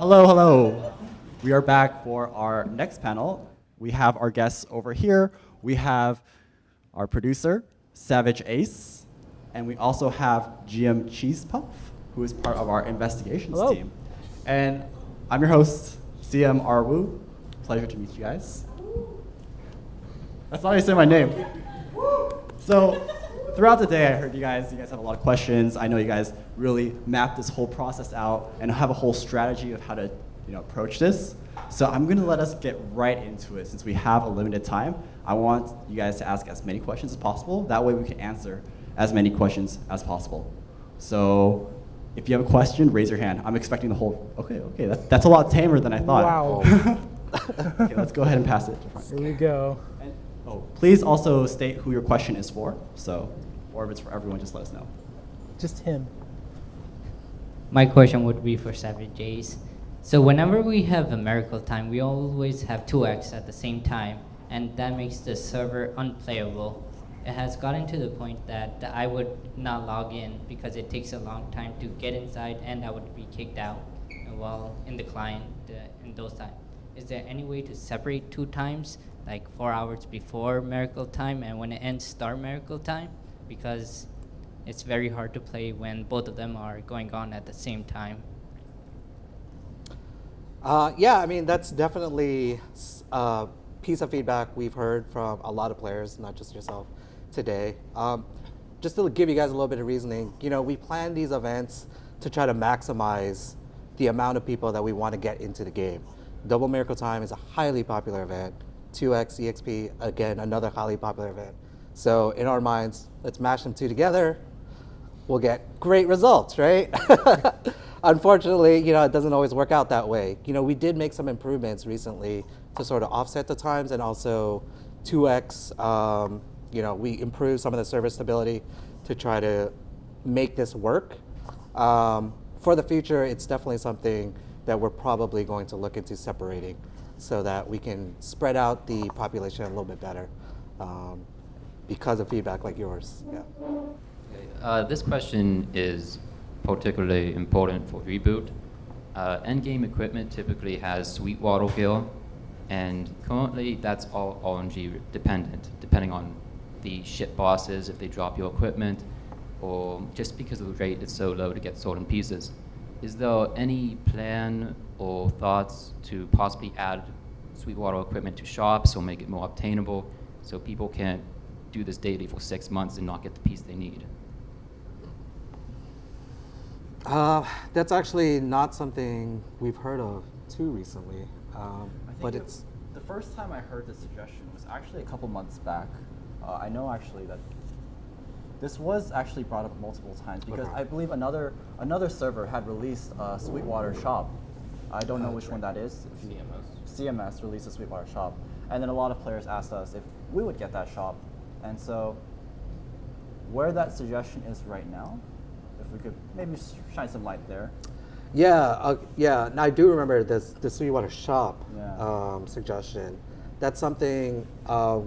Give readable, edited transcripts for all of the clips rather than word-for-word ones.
Hello, hello. We are back for our next panel. We have our guests over here. We have our producer, Savage Ace, and we also have GM Cheese Puff, who is part of our investigations Hello. team. And I'm your host, CM Arwu. Pleasure to meet you guys. That's not how you say my name. So, throughout the day, I heard you guys have a lot of questions. I know you guys really mapped this whole process out and have a whole strategy of how to approach this. So I'm going to let us get right into it. Since we have a limited time, I want you guys to ask as many questions as possible. That way we can answer as many questions as possible. So if you have a question, raise your hand. I'm expecting the whole, okay, that's a lot tamer than I thought. Wow. Okay, let's go ahead and pass it to Frank. Here we go. Please also state who your question is for. Or if it's for everyone, just let us know. Just him. My question would be for Savage Ace. So whenever we have a miracle time, we always have 2x at the same time, and that makes the server unplayable. It has gotten to the point that I would not log in because it takes a long time to get inside, and I would be kicked out while in the client in those times. Is there any way to separate 2 times, like 4 hours before miracle time and when it ends start miracle time? Because it's very hard to play when both of them are going on at the same time. Yeah, I mean, that's definitely a piece of feedback we've heard from a lot of players, not just yourself, today. Just to give you guys a little bit of reasoning, we plan these events to try to maximize the amount of people that we want to get into the game. Double Miracle Time is a highly popular event. 2x EXP, again, another highly popular event. So in our minds, let's mash them 2 together. We'll get great results, right? Unfortunately, it doesn't always work out that way. We did make some improvements recently to sort of offset the times, and also 2x, we improved some of the server stability to try to make this work. For the future, it's definitely something that we're probably going to look into separating so that we can spread out the population a little bit better because of feedback like yours. Yeah. This question is particularly important for Reboot. Endgame equipment typically has Sweetwater gear, and currently that's all RNG dependent, depending on the ship bosses, if they drop your equipment, or just because the rate is so low to get sold in pieces. Is there any plan or thoughts to possibly add Sweetwater equipment to shops or make it more obtainable so people can't do this daily for 6 months and not get the piece they need? That's actually not something we've heard of too recently, but it's... The first time I heard this suggestion was actually a couple months back. I know actually that this was actually brought up multiple times because I believe another server had released a Sweetwater shop. I don't know which one that is. CMS released a Sweetwater shop. And then a lot of players asked us if we would get that shop. And so where that suggestion is right now, if we could maybe shine some light there. Yeah, and I do remember the Sweetwater shop suggestion. That's something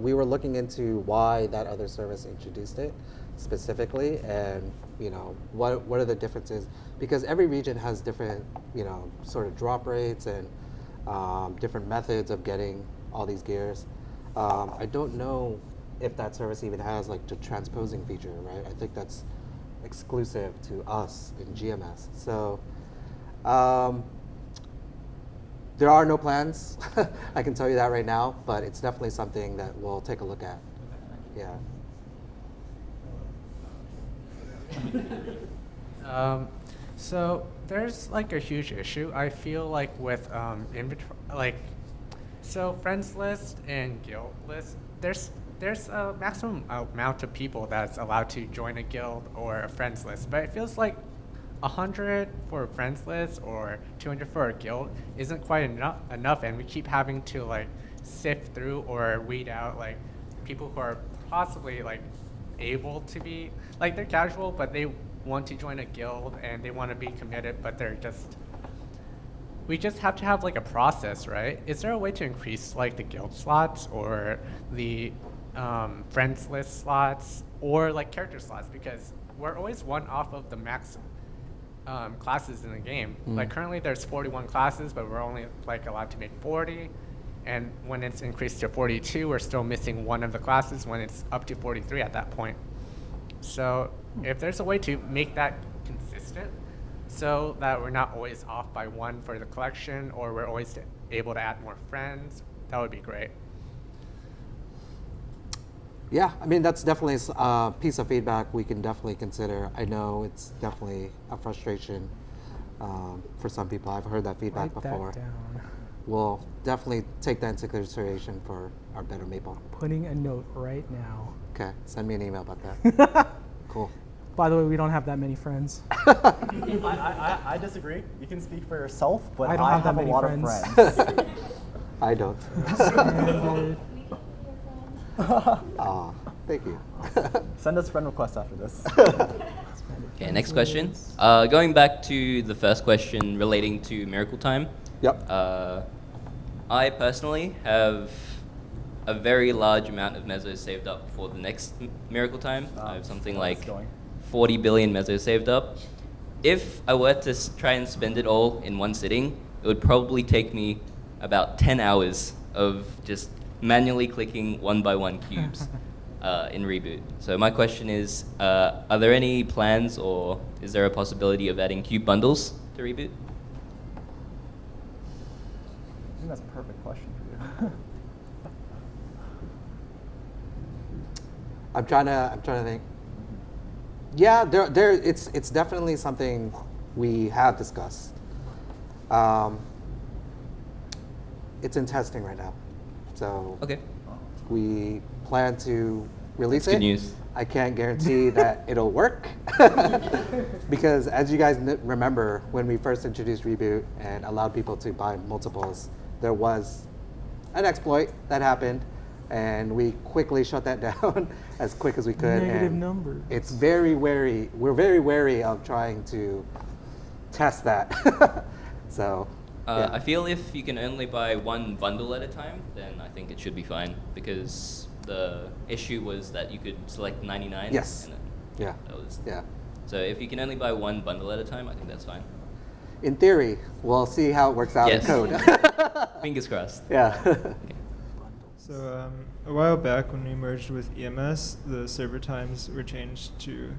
we were looking into why that other service introduced it specifically, and what are the differences, because every region has different sort of drop rates and different methods of getting all these gears. I don't know if that service even has like the transposing feature, right? I think that's exclusive to us in GMS. So there are no plans. I can tell you that right now, but it's definitely something that we'll take a look at. Yeah. So there's like a huge issue. I feel like with inventory, so friends list and guild list, there's a maximum amount of people that's allowed to join a guild or a friends list, but it feels like 100 for a friends list or 200 for a guild isn't quite enough, and we keep having to sift through or weed out people who are possibly able to be they're casual, but they want to join a guild and they want to be committed, but we just have to have a process, right? Is there a way to increase the guild slots or the friends list slots or character slots, because we're always one off of the max classes in the game. Like currently there's 41 classes, but we're only like allowed to make 40. And when it's increased to 42, we're still missing one of the classes when it's up to 43 at that point. So if there's a way to make that consistent so that we're not always off by one for the collection, or we're always able to add more friends, that would be great. Yeah, I mean, that's definitely a piece of feedback we can definitely consider. I know it's definitely a frustration for some people. I've heard that feedback Write before. that down. We'll definitely take that into consideration for our Better Maple. Putting a note right now. Okay, send me an email about that. Cool. By the way, we don't have that many friends. I disagree. You can speak for yourself, but I I, don't have that have a many lot friends. of friends. I don't. Standard. Aw, thank you. Send us friend requests after this. Okay, next question. Going back to the first question relating to Miracle Time. Yep. I personally have a very large amount of mesos saved up for the next Miracle Time. I have something How's like this going? 40 billion mesos saved up. If I were to try and spend it all in one sitting, it would probably take me about 10 hours of just manually clicking one by one cubes in Reboot. So my question is, are there any plans, or is there a possibility of adding cube bundles to Reboot? I think that's a perfect question for you. I'm trying to think. Yeah, it's definitely something we have discussed. It's in testing right now, so Okay. we plan to release That's it. good news. I can't guarantee that it'll work because, as you guys remember, when we first introduced Reboot and allowed people to buy multiples, there was an exploit that happened, and we quickly shut that down as quick as we could. Negative and numbers. It's very wary. We're very wary of trying to test that. So. Yeah. I feel if you can only buy one bundle at a time, then I think it should be fine, because the issue was that you could select 99. Yes. And Yeah. that was, Yeah. so if you can only buy one bundle at a time, I think that's fine. In theory, we'll see how it works out in Yes. code. Fingers crossed. Yeah. So a while back when we merged with EMS, the server times were changed to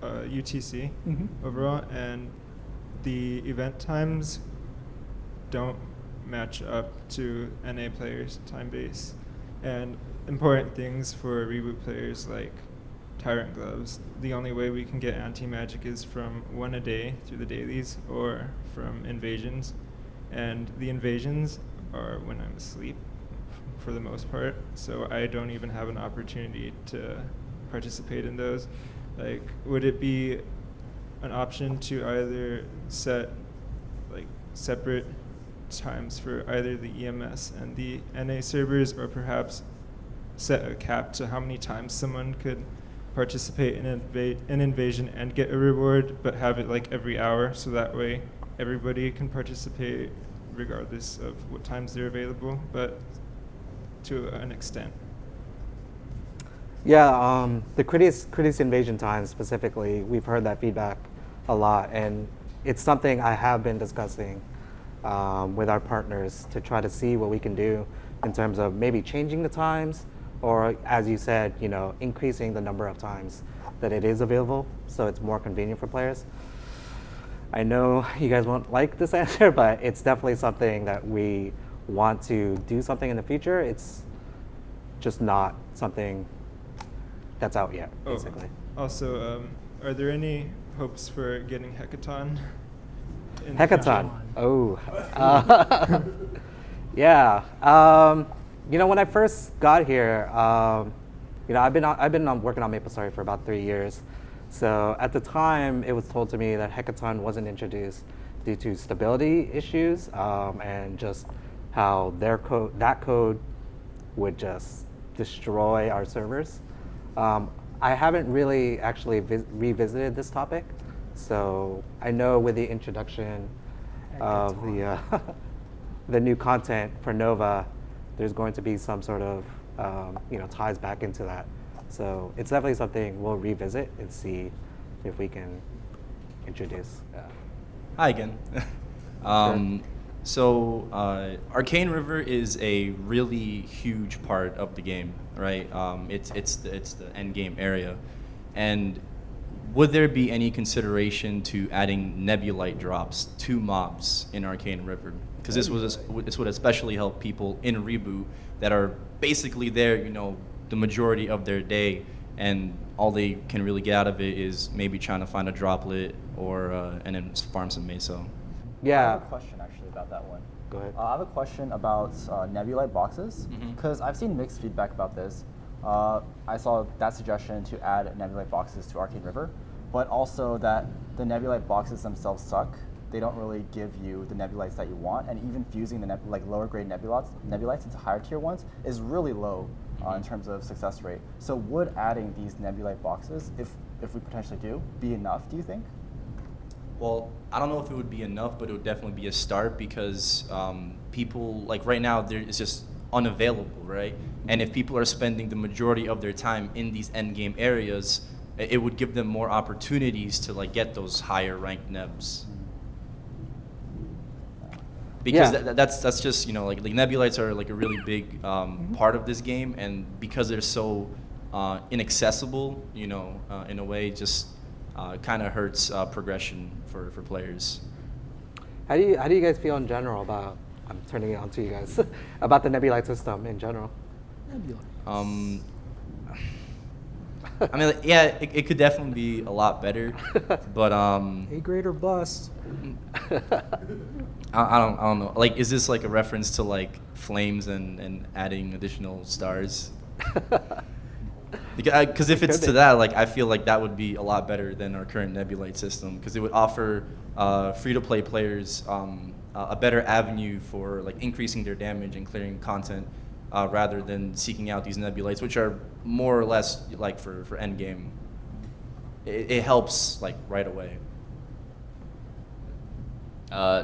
UTC overall, and the event times don't match up to NA players' time base. And important things for Reboot players like Tyrant Gloves, the only way we can get anti-magic is from one a day through the dailies or from invasions. And the invasions are when I'm asleep for the most part, so I don't even have an opportunity to participate in those. Like, would it be an option to either set like separate times for either the EMS and the NA servers, or perhaps set a cap to how many times someone could participate in an invasion and get a reward, but have it like every hour, so that way everybody can participate regardless of what times they're available, but to an extent. Yeah, the Critics invasion time specifically, we've heard that feedback a lot, and it's something I have been discussing with our partners to try to see what we can do in terms of maybe changing the times, or as you said, increasing the number of times that it is available so it's more convenient for players. I know you guys won't like this answer, but it's definitely something that we want to do something in the future. It's just not something that's out yet, basically. Also, are there any hopes for getting Hackathon? Hackathon. Oh. Yeah. When I first got here, I've been working on MapleStory for about 3 years. So at the time, it was told to me that Hackathon wasn't introduced due to stability issues and just how that code would just destroy our servers. I haven't really actually revisited this topic, so I know with the introduction of the new content for Nova, there's going to be some sort of ties back into that. So it's definitely something we'll revisit and see if we can introduce. Yeah. Hi again. Arcane River is a really huge part of the game, right? It's the end game area, and would there be any consideration to adding nebulite drops to mobs in Arcane River? Because this would especially help people in Reboot that are basically there, the majority of their day, and all they can really get out of it is maybe trying to find a droplet or and then farm some meso. I have a question actually about that one. Go ahead. I have a question about nebulite boxes, Mhm. because I've seen mixed feedback about this. I saw that suggestion to add nebulite boxes to Arcane River, but also that the nebulite boxes themselves suck. They don't really give you the nebulites that you want, and even fusing the lower grade nebulites into higher tier ones is really low in terms of success rate. So would adding these nebulite boxes, if we potentially do, be enough, do you think? Well, I don't know if it would be enough, but it would definitely be a start because people, like right now, it's just unavailable, right? And if people are spending the majority of their time in these end game areas, it would give them more opportunities to get those higher ranked nebs. Because Yeah. that's just, like nebulites are like a really big part of this game, and because they're so inaccessible, in a way, just kind of hurts progression for players. How do you guys feel in general about? I'm turning it on to you guys about the nebulite system in general. I mean, yeah, it could definitely be a lot better, but A grade or bust. I don't know. Like, is this like a reference to flames and adding additional stars? Because if it's to that, I feel like that would be a lot better than our current nebulite system, because it would offer free-to-play players a better avenue for increasing their damage and clearing content, rather than seeking out these nebulites, which are more or less for end game. It helps right away.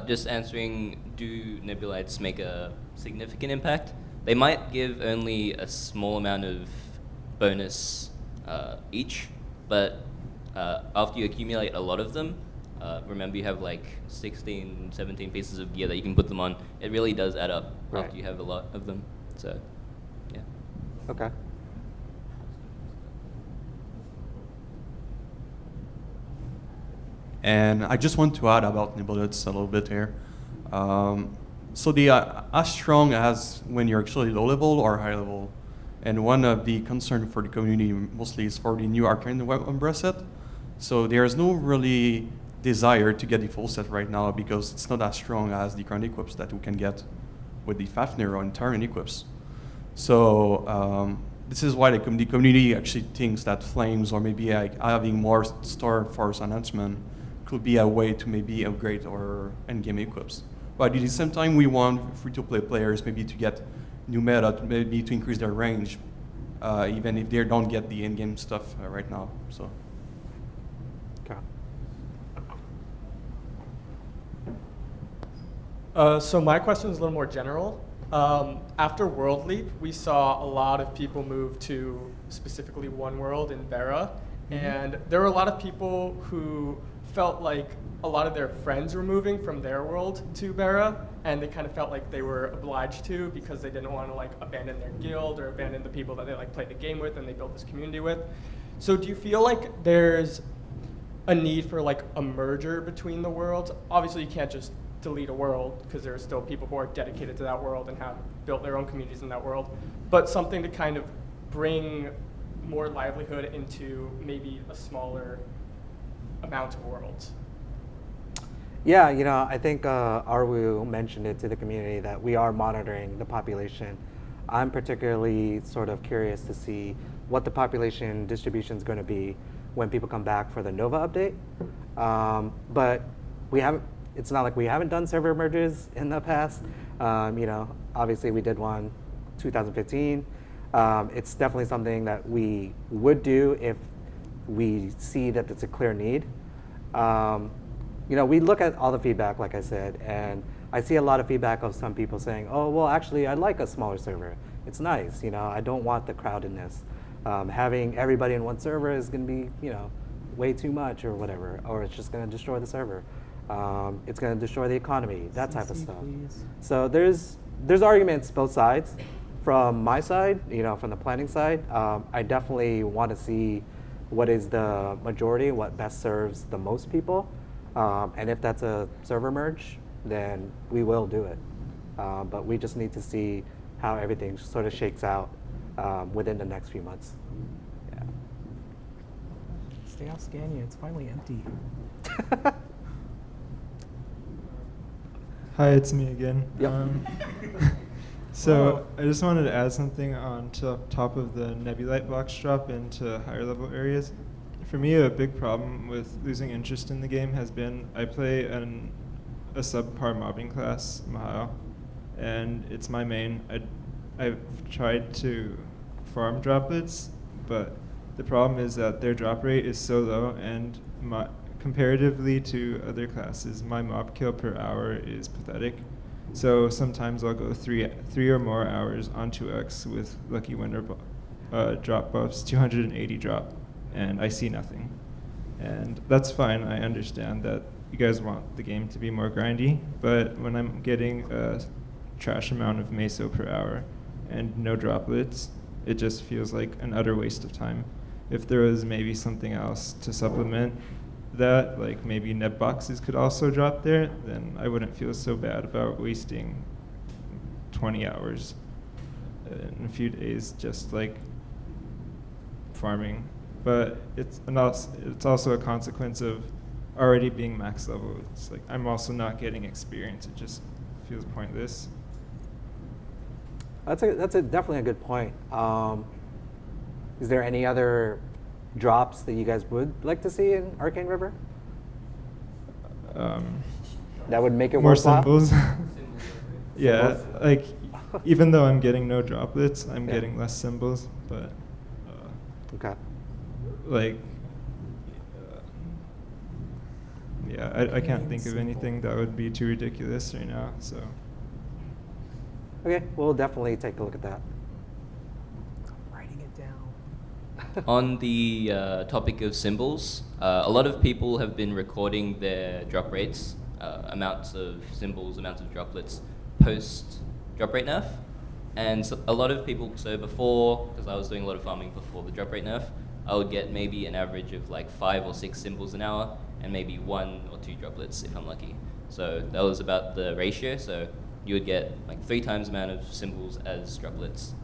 Just answering, do nebulites make a significant impact? They might give only a small amount of bonus each, but after you accumulate a lot of them, remember you have 16, 17 pieces of gear that you can put them on. It really does add up Right. after you have a lot of them. So, yeah. Okay. And I just want to add about nebulites a little bit here. So they are as strong as when you're actually low level or high level. And one of the concern for the community mostly is for the new Arcane Umbrella set. So there's no really desire to get the full set right now because it's not as strong as the current equips that we can get with the Fafnir and Terran equips. So this is why the community actually thinks that Flames or maybe having more Star Force enhancement could be a way to maybe upgrade our endgame equips. But at the same time, we want free-to-play players maybe to get new meta, maybe to increase their range, even if they don't get the in-game stuff right now. So. Okay. So my question is a little more general. After World Leap, we saw a lot of people move to specifically one world in Vera, and there were a lot of people who felt like a lot of their friends were moving from their world to Vera, and they kind of felt like they were obliged to because they didn't want to abandon their guild or abandon the people that they play the game with and they built this community with. So do you feel like there's a need for a merger between the worlds? Obviously, you can't just delete a world because there are still people who are dedicated to that world and have built their own communities in that world, but something to kind of bring more livelihood into maybe a smaller amount of worlds. Yeah, I think Arwu mentioned it to the community that we are monitoring the population. I'm particularly sort of curious to see what the population distribution is going to be when people come back for the Nova update. But we haven't. It's not like we haven't done server merges in the past. Obviously we did one 2015. It's definitely something that we would do if we see that it's a clear need. We look at all the feedback, like I said, and I see a lot of feedback of some people saying, oh, well, actually, I like a smaller server. It's nice, I don't want the crowdedness. Having everybody in one server is going to be, way too much or whatever, or it's just going to destroy the server. It's going to destroy the economy, that type of CC, stuff. please. So there's arguments both sides. From my side, from the planning side, I definitely want to see what is the majority, what best serves the most people. And if that's a server merge, then we will do it. But we just need to see how everything sort of shakes out within the next few months. Yeah. Stay off Scania. It's finally empty. Hi, it's me again. Yep. So I just wanted to add something on top of the Nebulite box drop into higher level areas. For me, a big problem with losing interest in the game has been I play a subpar mobbing class, Mahao, and it's my main. I've tried to farm droplets, but the problem is that their drop rate is so low, and comparatively to other classes, my mob kill per hour is pathetic. So sometimes I'll go three or more hours on 2x with lucky winner drop buffs, 280 drop, and I see nothing. And that's fine. I understand that you guys want the game to be more grindy, but when I'm getting a trash amount of meso per hour and no droplets, it just feels like an utter waste of time. If there was maybe something else to supplement that, like maybe net boxes could also drop there, then I wouldn't feel so bad about wasting 20 hours in a few days just like farming. But it's also a consequence of already being max level. It's like I'm also not getting experience. It just feels pointless. That's definitely a good point. Is there any other drops that you guys would like to see in Arcane River? That would make it more worthwhile? symbols. Yeah, like even though I'm getting no droplets, I'm getting less symbols. But okay. Like, yeah, I can't think of anything that would be too ridiculous right now. So. Okay, we'll definitely take a look at that. I'm writing it down. On the topic of symbols, a lot of people have been recording their drop rates, amounts of symbols, amounts of droplets, post drop rate nerf. And so a lot of people, so before, because I was doing a lot of farming before the drop rate nerf, I would get maybe an average of like 5 or 6 symbols an hour and maybe 1 or 2 droplets if I'm lucky. So that was about the ratio. So you would get like 3 times the amount of symbols as droplets.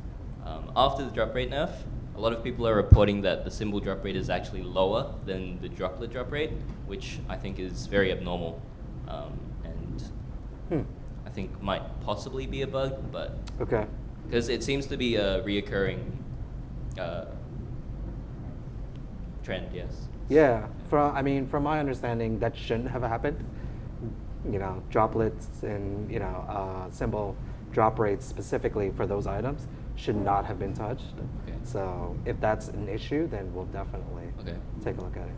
After the drop rate nerf, a lot of people are reporting that the symbol drop rate is actually lower than the droplet drop rate, which I think is very abnormal, and I think might possibly be a bug, but okay, because it seems to be a reoccurring trend, yes. Yeah, from my understanding, that shouldn't have happened. Droplets and symbol drop rates specifically for those items should not have been touched. Okay. So if that's an issue, then we'll definitely take a look at it.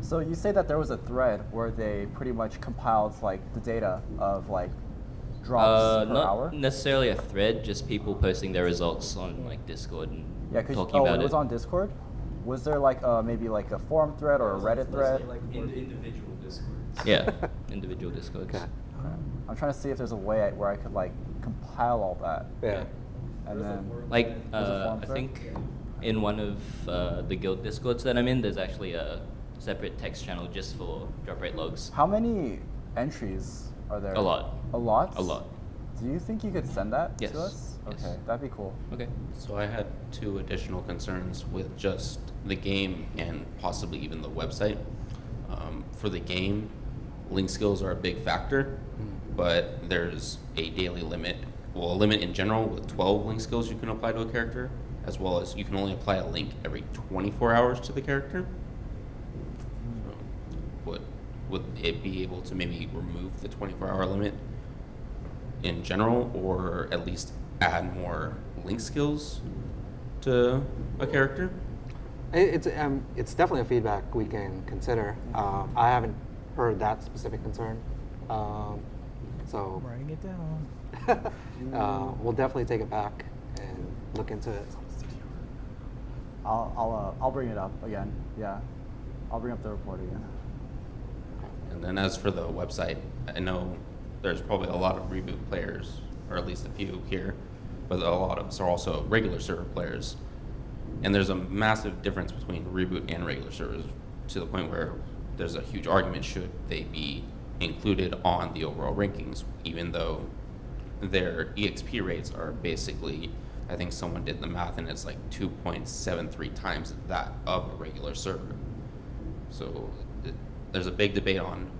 So you say that there was a thread where they pretty much compiled like the data of like drops per not hour? necessarily a thread, just people posting their results on like Discord and talking about it was on Discord? Was there like maybe like a forum thread or a Reddit thread? Like individual Discords. Yeah, individual Discords. Okay. I'm trying to see if there's a way where I could like compile all that. Yeah. And then Like, there's a forum I thread? think in one of the guild Discords that I'm in, there's actually a separate text channel just for drop rate logs. How many entries are there? A lot. A lot? A lot. Do you think you could send that Yes. to us? Yes. Okay, that'd be cool. Okay. So I had 2 additional concerns with just the game and possibly even the website. For the game, link skills are a big factor, but there's a daily limit, well, a limit in general with 12 link skills you can apply to a character, as well as you can only apply a link every 24 hours to the character. Would it be able to maybe remove the 24-hour limit in general, or at least add more link skills to a character? It's definitely a feedback we can consider. I haven't heard that specific concern, so I'm writing it down. we'll definitely take it back and look into it. I'll bring it up again. Yeah. I'll bring up the report again. And then as for the website, I know there's probably a lot of Reboot players, or at least a few here, but a lot of us are also regular server players. And there's a massive difference between Reboot and regular servers, to the point where there's a huge argument should they be included on the overall rankings, even though their EXP rates are basically, I think someone did the math and it's like 2.73 times that of a regular server. So there's a big debate on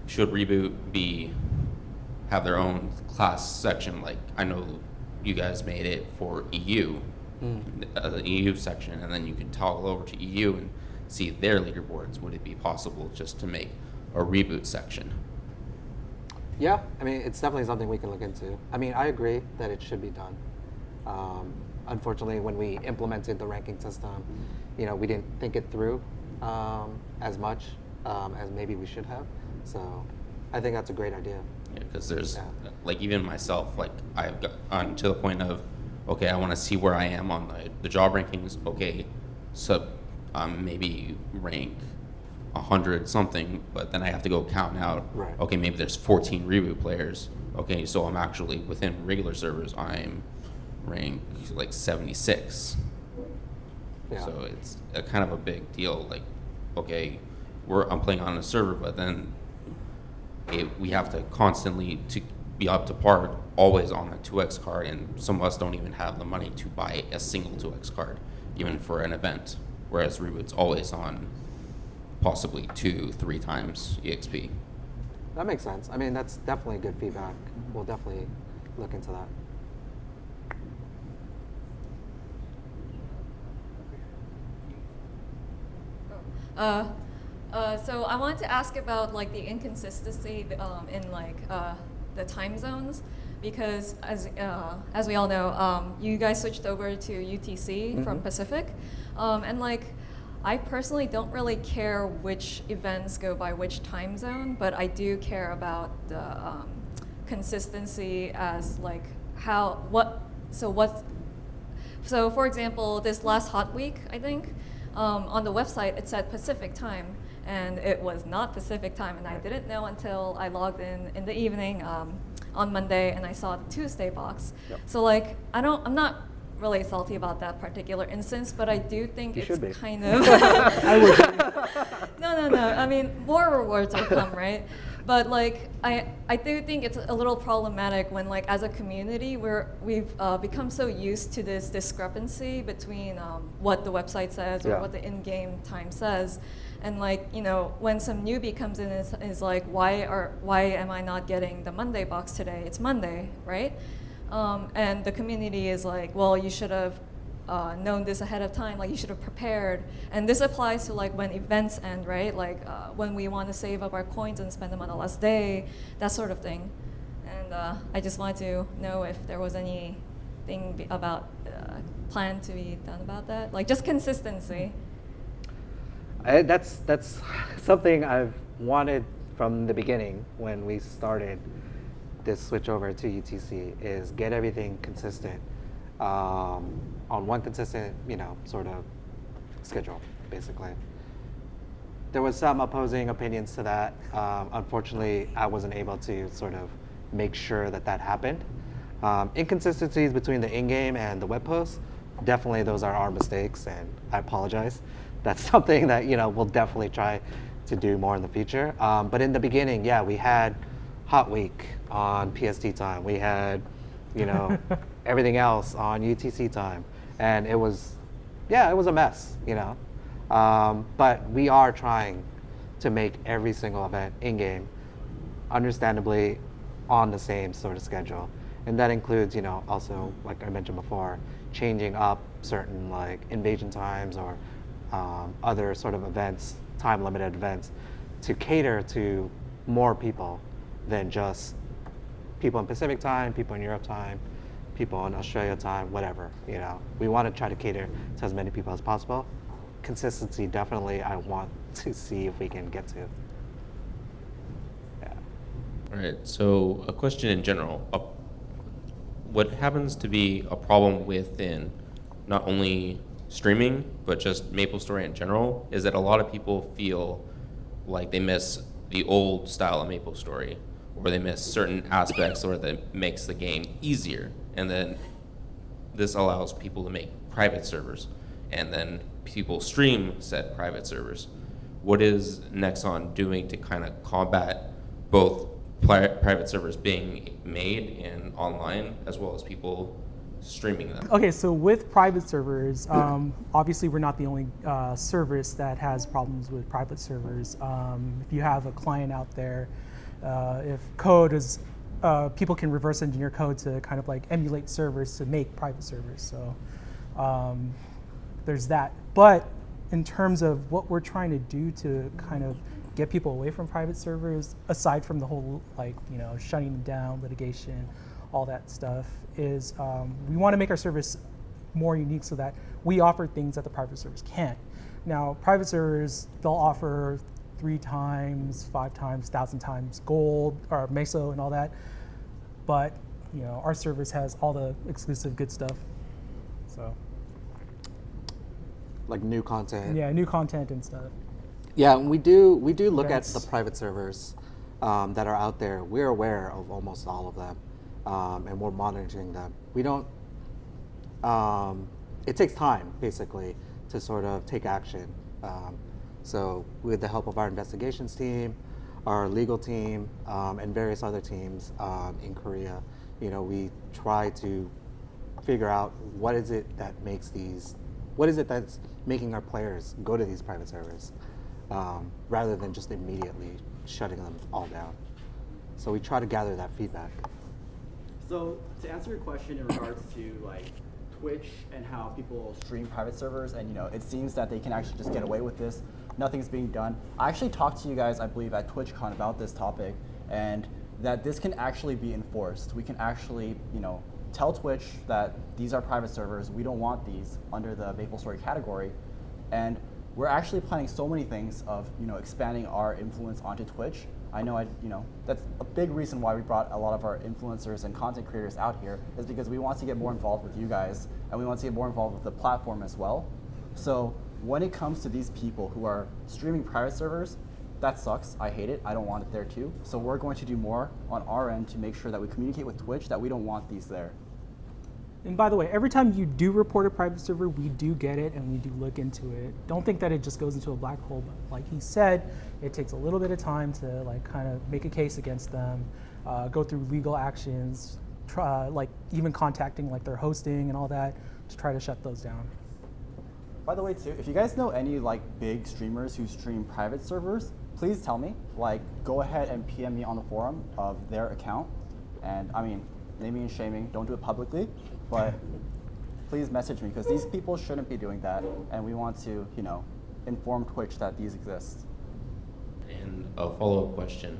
should Reboot have their own class section, like I know you guys made it for EU, the EU section, and then you can toggle over to EU and see their leaderboards. Would it be possible just to make a Reboot section? Yeah, I mean, it's definitely something we can look into. I mean, I agree that it should be done. Unfortunately, when we implemented the ranking system, we didn't think it through as much as maybe we should have. So I think that's a great idea. Yeah, because there's, like, even myself, like, I've gotten to the point of, okay, I want to see where I am on the job rankings. Okay, so maybe rank 100 something, but then I have to go count out. Right. Okay, maybe there's 14 Reboot players. Okay, so I'm actually within regular servers, I'm ranked like 76. Yeah. So it's a kind of a big deal. Like, okay, I'm playing on a server, but then we have to constantly to be up to par, always on a 2x card, and some of us don't even have the money to buy a single 2x card, even for an event. Whereas Reboot's always on possibly 2-3 times EXP. That makes sense. I mean, that's definitely good feedback. We'll definitely look into that. So I wanted to ask about like the inconsistency in like the time zones, because as we all know, you guys switched over to UTC from Pacific, and like I personally don't really care which events go by which time zone, but I do care about the consistency as like so for example, this last Hot Week, I think, on the website it said Pacific time, and it was not Pacific time, and I didn't know until I logged in the evening on Monday, and I saw the Tuesday box. Yep. So like, I'm not really salty about that particular instance, but I do think it's kind of I would. No. I mean, more rewards will come, right? But like, I do think it's a little problematic when, like, as a community, we've become so used to this discrepancy between what the website says or what the in-game time says, and like, when some newbie comes in is like, why am I not getting the Monday box today? It's Monday, right? And the community is like, well, you should have known this ahead of time, like you should have prepared. And this applies to like when events end, right? Like when we want to save up our coins and spend them on the last day, that sort of thing. And I just wanted to know if there was anything about plan to be done about that, like just consistency. That's something I've wanted from the beginning when we started this switch over to UTC, is get everything consistent on one consistent, sort of schedule, basically. There was some opposing opinions to that. Unfortunately, I wasn't able to sort of make sure that happened. Inconsistencies between the in-game and the web posts, definitely those are our mistakes, and I apologize. That's something that we'll definitely try to do more in the future. But in the beginning, we had Hot Week on PST time. We had, everything else on UTC time, and it was a mess, But we are trying to make every single event in-game, understandably, on the same sort of schedule, and that includes, also, like I mentioned before, changing up certain like invasion times or other sort of events, time-limited events, to cater to more people than just people in Pacific time, people in Europe time, people in Australia time, whatever, We want to try to cater to as many people as possible. Consistency, definitely, I want to see if we can get to. Yeah. All right, so a question in general. What happens to be a problem within not only streaming, but just MapleStory in general, is that a lot of people feel like they miss the old style of MapleStory, or they miss certain aspects or that makes the game easier. And then this allows people to make private servers, and then people stream said private servers. What is Nexon doing to kind of combat both private servers being made and online, as well as people streaming them? Okay, so with private servers, obviously we're not the only service that has problems with private servers. If you have a client out there, if code is, people can reverse engineer code to kind of like emulate servers to make private servers. So there's that. But in terms of what we're trying to do to kind of get people away from private servers, aside from the whole shutting them down, litigation, all that stuff, is we want to make our service more unique so that we offer things that the private servers can't. Now, private servers, they'll offer 3 times, 5 times, 1,000 times gold or meso and all that, but our service has all the exclusive good stuff. So, like new content. yeah, new content and stuff. Yeah, and we do look Events. at the private servers that are out there. We're aware of almost all of them, and we're monitoring them. We don't. It takes time, basically, to sort of take action. So, with the help of our investigations team, our legal team, and various other teams in Korea, we try to figure out what is it that's making our players go to these private servers, rather than just immediately shutting them all down. So we try to gather that feedback. So to answer your question in regards to like Twitch and how people Stream private servers, and it seems that they can actually just get away with this. Nothing's being done. I actually talked to you guys, I believe, at TwitchCon about this topic, and that this can actually be enforced. We can actually, tell Twitch that these are private servers. We don't want these under the MapleStory category, and we're actually planning so many things of expanding our influence onto Twitch. I know that's a big reason why we brought a lot of our influencers and content creators out here, is because we want to get more involved with you guys, and we want to get more involved with the platform as well. So when it comes to these people who are streaming private servers, that sucks. I hate it. I don't want it there too. So we're going to do more on our end to make sure that we communicate with Twitch that we don't want these there. And by the way, every time you do report a private server, we do get it and we do look into it. Don't think that it just goes into a black hole, but like he said, it takes a little bit of time to like kind of make a case against them, go through legal actions, try, like even contacting like their hosting and all that to try to shut those down. By the way, too, if you guys know any like big streamers who stream private servers, please tell me. Like, go ahead and PM me on the forum of their account. And I mean, naming and shaming, don't do it publicly, but please message me, because these people shouldn't be doing that, and we want to, inform Twitch that these exist. And a follow-up question,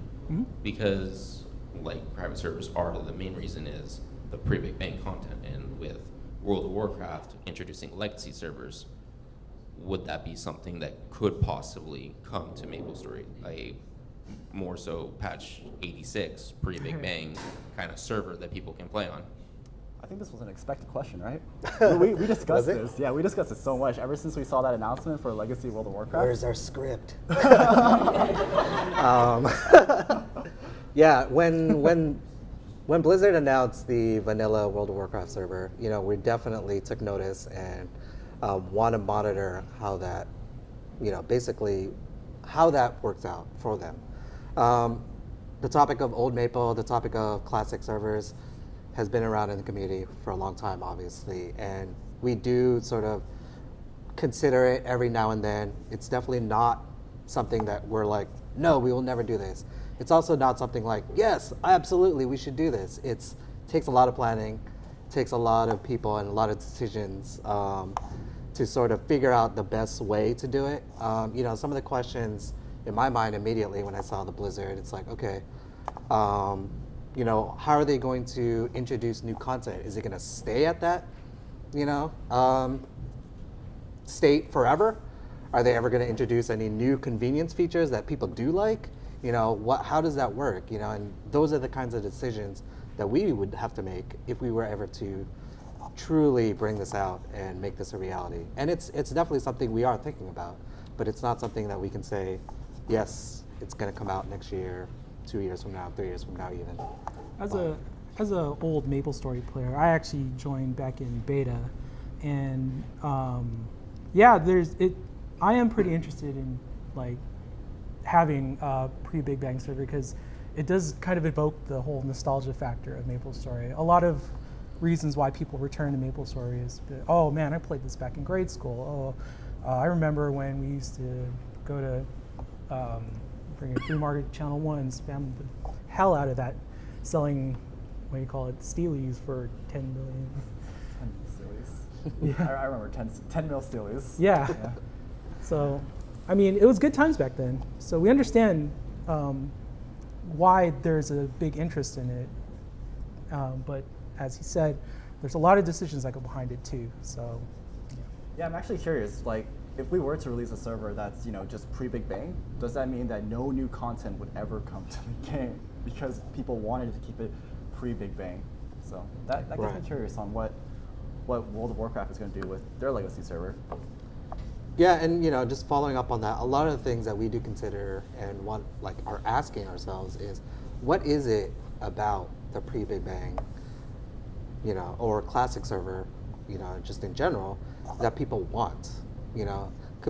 because like private servers are, the main reason is the pre-Big Bang content, and with World of Warcraft introducing legacy servers, would that be something that could possibly come to MapleStory, a more so patch 86 pre-Big Bang kind of server that people can play on? I think this was an expected question, right? we discussed this. Yeah, we discussed it so much ever since we saw that announcement for Legacy World of Warcraft. Where's our script? Yeah, when Blizzard announced the vanilla World of Warcraft server, we definitely took notice and want to monitor how that, basically how that works out for them. The topic of old Maple, the topic of classic servers has been around in the community for a long time, obviously, and we do sort of consider it every now and then. It's definitely not something that we're like, no, we will never do this. It's also not something like, yes, absolutely, we should do this. It takes a lot of planning, takes a lot of people and a lot of decisions to sort of figure out the best way to do it. Some of the questions in my mind immediately when I saw the Blizzard, it's like, okay, how are they going to introduce new content? Is it going to stay at that, state forever? Are they ever going to introduce any new convenience features that people do like? How does that work? And those are the kinds of decisions that we would have to make if we were ever to truly bring this out and make this a reality. And it's definitely something we are thinking about, but it's not something that we can say, yes, it's going to come out next year, 2 years from now, 3 years from now even. As a old MapleStory player, I actually joined back in beta, and yeah, I am pretty interested in like having a pre-Big Bang server because it does kind of evoke the whole nostalgia factor of MapleStory. A lot of reasons why people return to MapleStory is, oh man, I played this back in grade school. Oh, I remember when we used to go to bring a free market channel 1 and spam the hell out of that, selling, what do you call it, steelies for 10 million. 10 steelies. Yeah. I remember 10 mil steelies. Yeah. So, I mean, it was good times back then. So we understand why there's a big interest in it. But as he said, there's a lot of decisions that go behind it too. So, yeah, I'm actually curious. Like, if we were to release a server that's just pre-Big Bang, does that mean that no new content would ever come to the game because people wanted to keep it pre-Big Bang? So that gets me curious on what World of Warcraft is going to do with their legacy server. Yeah, and just following up on that, a lot of the things that we do consider and are asking ourselves is, what is it about the pre-Big Bang, or classic server, just in general, that people want,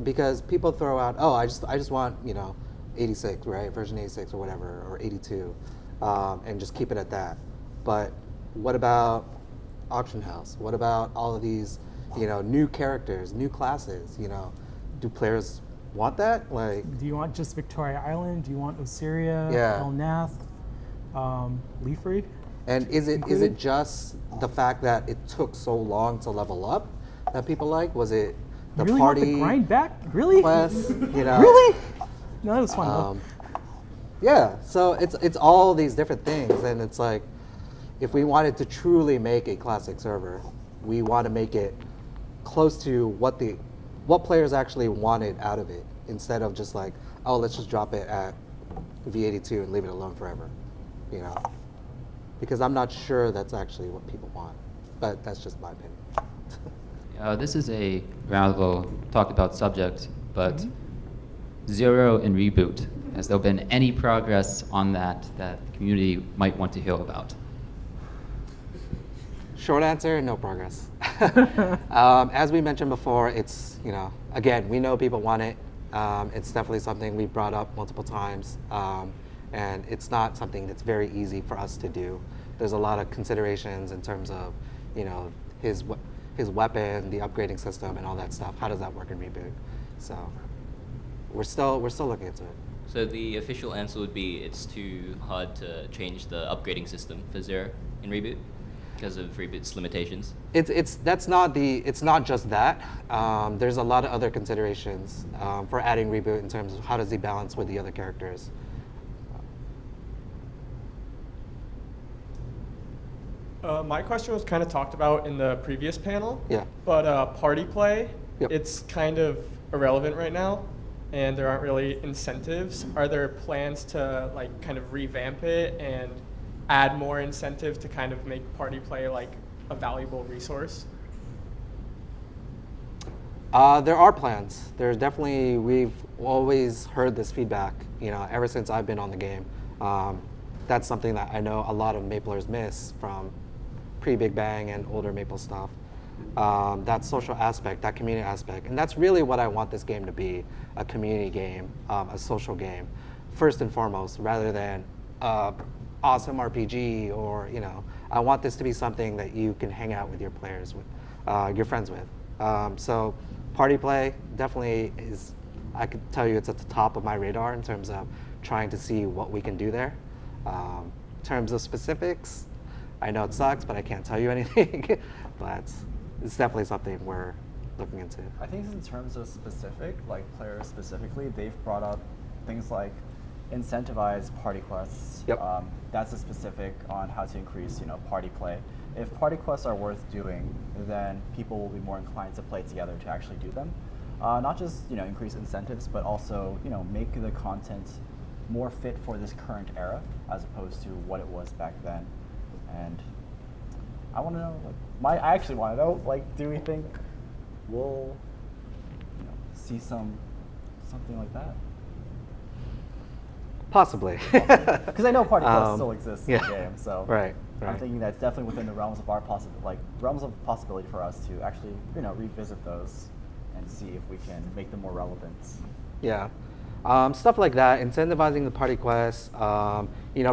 because people throw out, oh, I just want 86, right, version 86 or whatever, or 82, and just keep it at that. But what about Auction House? What about all of these? New characters, new classes, do players want that? Like, do you want just Victoria Island? Do you want Osiria, Yeah. Elnath, Leafry? and is it just the fact that it took so long to level up that people like? Was it the you really party want the grind back? Really? quest? Really? No, that was fun though. Yeah, so it's all these different things, and it's like, if we wanted to truly make a classic server, we want to make it close to what players actually wanted out of it, instead of just like, oh, let's just drop it at V82 and leave it alone forever, because I'm not sure that's actually what people want, but that's just my opinion. This is a rather talked about subject, but Zero and Reboot, has there been any progress on that the community might want to hear about? Short answer, no progress. As we mentioned before, it's, again, we know people want it. It's definitely something we've brought up multiple times, and it's not something that's very easy for us to do. There's a lot of considerations in terms of, his weapon, the upgrading system, and all that stuff. How does that work in Reboot? So we're still looking into it. So the official answer would be it's too hard to change the upgrading system for Zero in Reboot because of Reboot's limitations. It's not just that. There's a lot of other considerations for adding Reboot in terms of how does he balance with the other characters. My question was kind of talked about in the previous panel. Yeah. But party play, Yep. it's kind of irrelevant right now, and there aren't really incentives. Are there plans to kind of revamp it and add more incentive to kind of make party play like a valuable resource? There are plans. There's definitely, we've always heard this feedback, ever since I've been on the game. That's something that I know a lot of Maplers miss from pre-Big Bang and older Maple stuff. That social aspect, that community aspect. And that's really what I want this game to be, a community game, a social game, first and foremost, rather than awesome RPG or, I want this to be something that you can hang out with your players with, your friends with. So party play definitely is, I could tell you it's at the top of my radar in terms of trying to see what we can do there. In terms of specifics, I know it sucks, but I can't tell you anything. But it's definitely something we're looking into. I think in terms of specific, like players specifically, they've brought up things like incentivize party quests. Yep. That's a specific on how to increase, party play. If party quests are worth doing, then people will be more inclined to play together to actually do them. Not just, increase incentives, but also, make the content more fit for this current era as opposed to what it was back then. And I want to know. Like, I actually want to know. Like, do we think we'll see something like that? Possibly. Because I know Party Plus still exists in yeah. the game, so Right. I'm thinking that's definitely within the realms of our realms of possibility for us to actually revisit those and see if we can make them more relevant. Yeah. Stuff like that, incentivizing the party quests,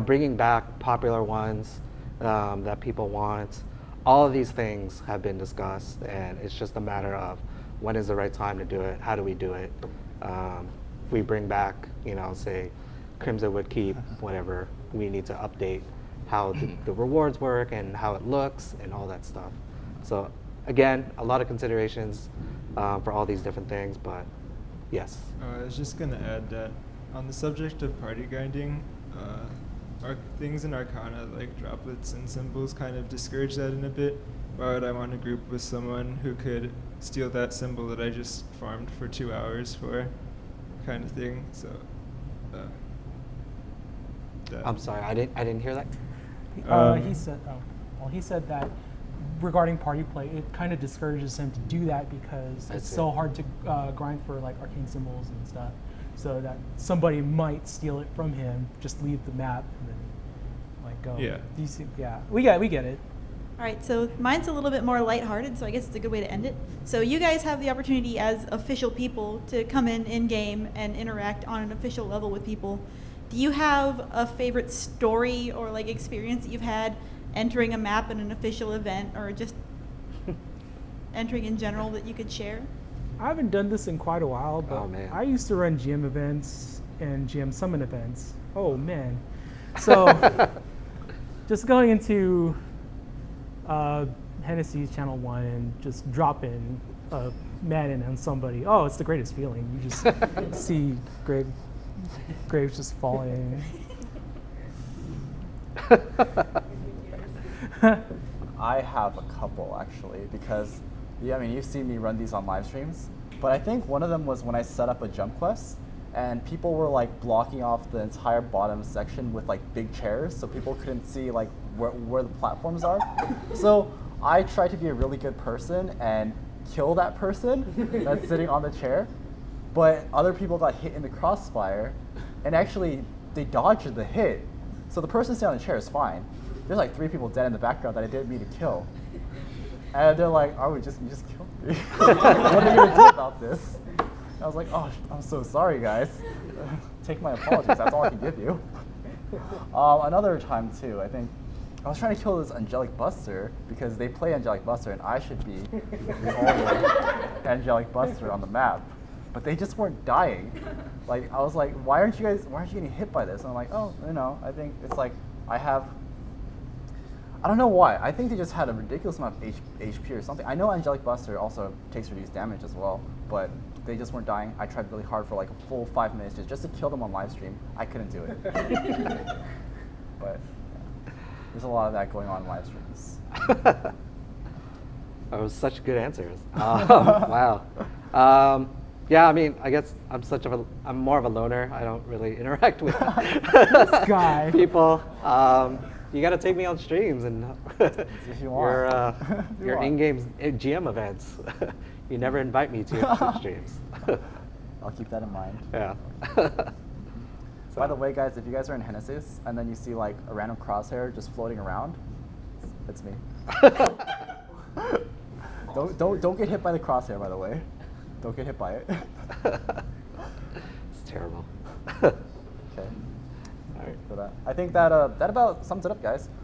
bringing back popular ones that people want. All of these things have been discussed, and it's just a matter of when is the right time to do it, how do we do it. If we bring back, say, Crimsonwood Keep, whatever, we need to update how the rewards work and how it looks and all that stuff. So again, a lot of considerations for all these different things, but yes. I was just going to add that on the subject of party grinding, things in Arcana like droplets and symbols kind of discourage that in a bit. Why would I want to group with someone who could steal that symbol that I just farmed for 2 hours for, kind of thing? So. I'm sorry, I didn't hear that. He said that regarding party play, it kind of discourages him to do that because it's so hard to grind for like arcane symbols and stuff. So that somebody might steal it from him, just leave the map and then like go. Yeah. We get it. All right, so mine's a little bit more lighthearted, so I guess it's a good way to end it. So you guys have the opportunity as official people to come in game and interact on an official level with people. Do you have a favorite story or like experience that you've had entering a map in an official event, or just entering in general that you could share? I haven't done this in quite a while, but I used to run GM events and GM summon events. Oh man. So just going into Hennessy's Channel 1 and just dropping a Madden on somebody. Oh, it's the greatest feeling. You just see graves just falling. I have a couple actually, because you've seen me run these on live streams, but I think one of them was when I set up a jump quest and people were like blocking off the entire bottom section with like big chairs, so people couldn't see like where the platforms are. So I tried to be a really good person and kill that person that's sitting on the chair, but other people got hit in the crossfire, and actually they dodged the hit. So the person sitting on the chair is fine. There's like 3 people dead in the background that I didn't mean to kill. And they're like, you just killed me. What are you gonna do about this? I was like, oh, I'm so sorry, guys. Take my apologies, that's all I can give you. Another time too, I think, I was trying to kill this Angelic Buster because they play Angelic Buster and I should be the only Angelic Buster on the map. But they just weren't dying. Like, I was like, why aren't you getting hit by this? And I'm like, oh, I think it's like, I don't know why. I think they just had a ridiculous amount of HP or something. I know Angelic Buster also takes reduced damage as well, but they just weren't dying. I tried really hard for like a full 5 minutes just to kill them on live stream. I couldn't do it. But there's a lot of that going on in live streams. That was such good answers. Wow. Yeah, I guess I'm more of a loner. I don't really interact with this guy. people. You got to take me on streams and if you want. your in-game GM events. You never invite me to your streams. I'll keep that in mind. Yeah. By the way, guys, if you guys are in Hennessy's and then you see like a random crosshair just floating around, it's me. Don't get hit by the crosshair, by the way. Don't get hit by it. It's terrible. Okay. All right. For that, I think that about sums it up, guys.